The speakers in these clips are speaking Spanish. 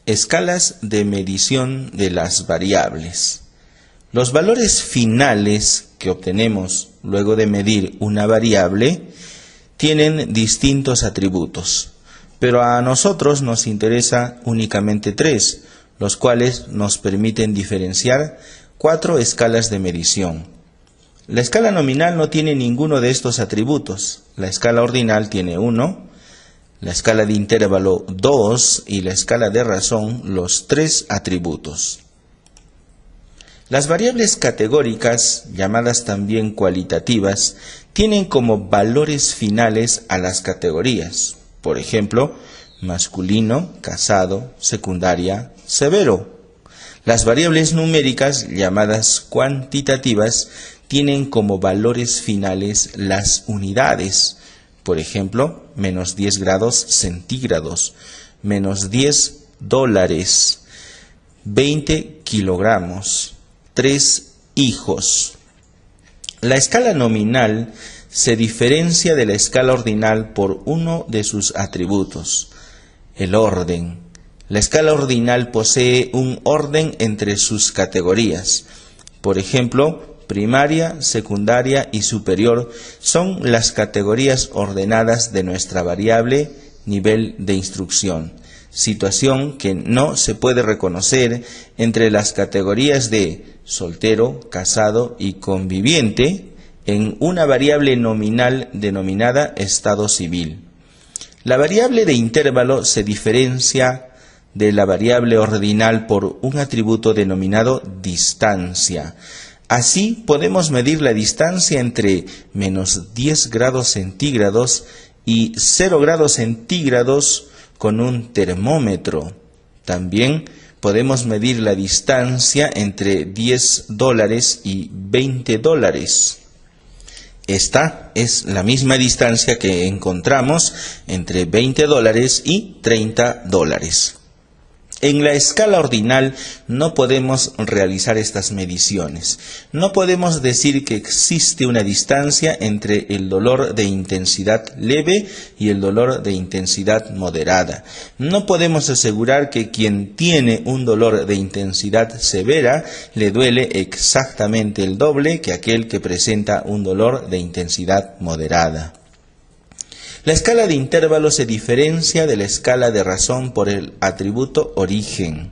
Escalas de medición de las variables. Los valores finales que obtenemos luego de medir una variable tienen distintos atributos, pero a nosotros nos interesa únicamente 3, los cuales nos permiten diferenciar 4 escalas de medición. La escala nominal no tiene ninguno de estos atributos, la escala ordinal tiene 1, la escala de intervalo 2 y la escala de razón los 3 atributos. Las variables categóricas, llamadas también cualitativas, tienen como valores finales a las categorías. Por ejemplo, masculino, casado, secundaria, severo. Las variables numéricas, llamadas cuantitativas, tienen como valores finales las unidades. Por ejemplo, menos 10 grados centígrados, menos 10 dólares, 20 kilogramos, 3 hijos. La escala nominal se diferencia de la escala ordinal por uno de sus atributos, el orden. La escala ordinal posee un orden entre sus categorías. Por ejemplo, primaria, secundaria y superior son las categorías ordenadas de nuestra variable nivel de instrucción, situación que no se puede reconocer entre las categorías de soltero, casado y conviviente en una variable nominal denominada estado civil. La variable de intervalo se diferencia de la variable ordinal por un atributo denominado distancia. Así podemos medir la distancia entre menos 10 grados centígrados y 0 grados centígrados con un termómetro. También podemos medir la distancia entre 10 dólares y 20 dólares. Esta es la misma distancia que encontramos entre 20 dólares y 30 dólares. En la escala ordinal no podemos realizar estas mediciones. No podemos decir que existe una distancia entre el dolor de intensidad leve y el dolor de intensidad moderada. No podemos asegurar que quien tiene un dolor de intensidad severa le duele exactamente el doble que aquel que presenta un dolor de intensidad moderada. La escala de intervalo se diferencia de la escala de razón por el atributo origen.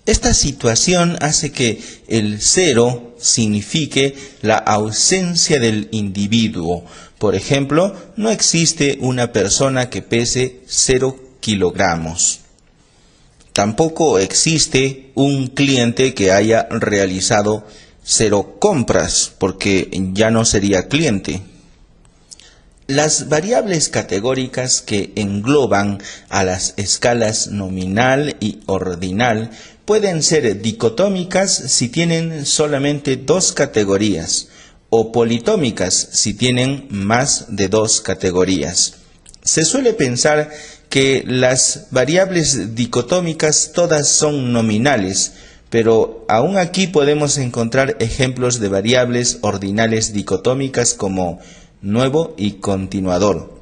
Esta situación hace que el 0 signifique la ausencia del individuo. Por ejemplo, no existe una persona que pese 0 kilogramos. Tampoco existe un cliente que haya realizado 0 compras, porque ya no sería cliente. Las variables categóricas que engloban a las escalas nominal y ordinal pueden ser dicotómicas si tienen solamente 2 categorías o politómicas si tienen más de 2 categorías. Se suele pensar que las variables dicotómicas todas son nominales, pero aún aquí podemos encontrar ejemplos de variables ordinales dicotómicas como nuevo y continuador.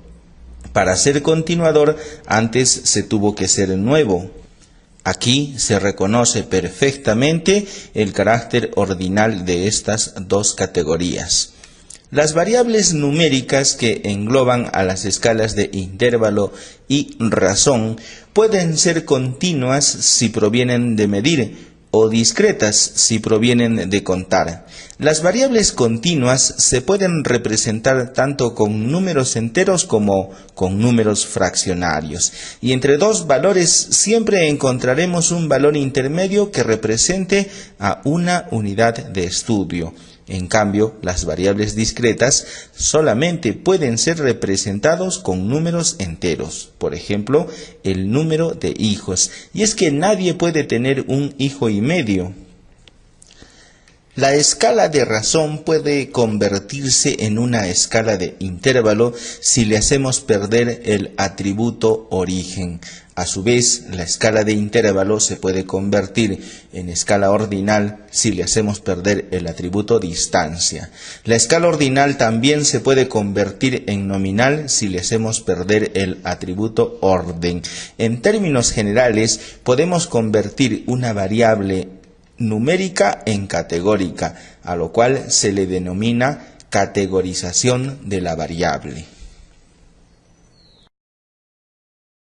Para ser continuador, antes se tuvo que ser nuevo. Aquí se reconoce perfectamente el carácter ordinal de estas 2 categorías. Las variables numéricas que engloban a las escalas de intervalo y razón pueden ser continuas si provienen de medir, o discretas si provienen de contar. Las variables continuas se pueden representar tanto con números enteros como con números fraccionarios. Y entre 2 valores siempre encontraremos un valor intermedio que represente a una unidad de estudio. En cambio, las variables discretas solamente pueden ser representados con números enteros. Por ejemplo, el número de hijos. Y es que nadie puede tener un hijo y medio. La escala de razón puede convertirse en una escala de intervalo si le hacemos perder el atributo origen. A su vez, la escala de intervalo se puede convertir en escala ordinal si le hacemos perder el atributo distancia. La escala ordinal también se puede convertir en nominal si le hacemos perder el atributo orden. En términos generales, podemos convertir una variable numérica en categórica, a lo cual se le denomina categorización de la variable.